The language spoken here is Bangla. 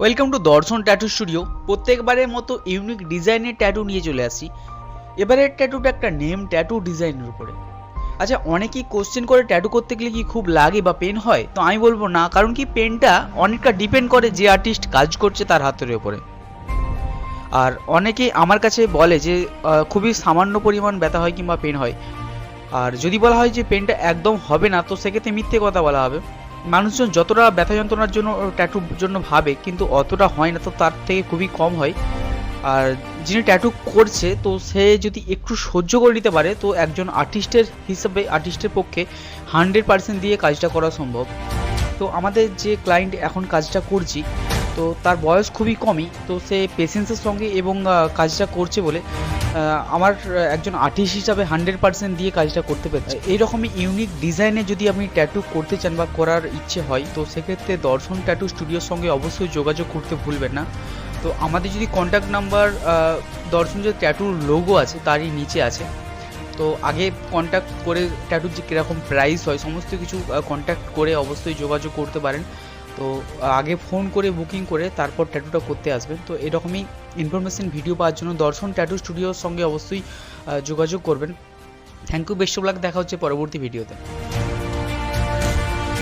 ওয়েলকাম টু দর্শন ট্যাটু স্টুডিও। প্রত্যেকবারের মতো ইউনিক ডিজাইনের ট্যাটু নিয়ে চলে আসি। এবারের ট্যাটুটা একটা নেম ট্যাটু ডিজাইনের উপরে। আচ্ছা, অনেকেই কোশ্চেন করে ট্যাটু করতে গেলে কি খুব লাগে বা পেন হয়? তো আমি বলবো না, কারণ কি পেনটা অনেকটা ডিপেন্ড করে যে আর্টিস্ট কাজ করছে তার হাতের উপরে। আর অনেকেই আমার কাছে বলে যে খুবই সামান্য পরিমাণ ব্যথা হয় কিংবা পেন হয়। আর যদি বলা হয় যে পেনটা একদম হবে না, তো সেক্ষেত্রে মিথ্যে কথা বলা হবে। মানুষজন যতটা ব্যথা যন্ত্রণার জন্য ট্যাটুর জন্য ভাবে, কিন্তু অতটা হয় না, তো তার থেকে খুবই কম হয়। আর যিনি ট্যাটু করছে, তো সে যদি একটু সহ্য করে নিতে পারে, তো একজন আর্টিস্টের হিসাবে আর্টিস্টের পক্ষে 100% দিয়ে কাজটা করা সম্ভব। তো আমাদের যে ক্লায়েন্ট এখন কাজটা করছি, তো তার বয়স খুবই কমই, তো সে পেশেন্সের সঙ্গে এবং কাজটা করছে বলে আমার একজন আর্টিস্ট হিসাবে 100% দিয়ে কাজটা করতে পারছে। এইরকমই ইউনিক ডিজাইনে যদি আপনি ট্যাটু করতে চান বা করার ইচ্ছে হয়, তো সেক্ষেত্রে দর্শন ট্যাটু স্টুডিওর সঙ্গে অবশ্যই যোগাযোগ করতে ভুলবেন না। তো আমাদের যদি কন্ট্যাক্ট নাম্বার দর্শন যে ট্যাটুর লোগো আছে তারই নিচে আছে। তো আগে কন্ট্যাক্ট করে ট্যাটুর যে কীরকম প্রাইস হয় সমস্ত কিছু কন্ট্যাক্ট করে অবশ্যই যোগাযোগ করতে পারেন। তো আগে ফোন করে বুকিং করে তারপর ট্যাটুটা করতে আসবেন। তো এরকমই ইনফরমেশন ভিডিও পাওয়ার জন্য দর্শন ট্যাটু স্টুডিওর সঙ্গে অবশ্যই যোগাযোগ করবেন। Thank you, best of luck. দেখা হচ্ছে পরবর্তী ভিডিওতে।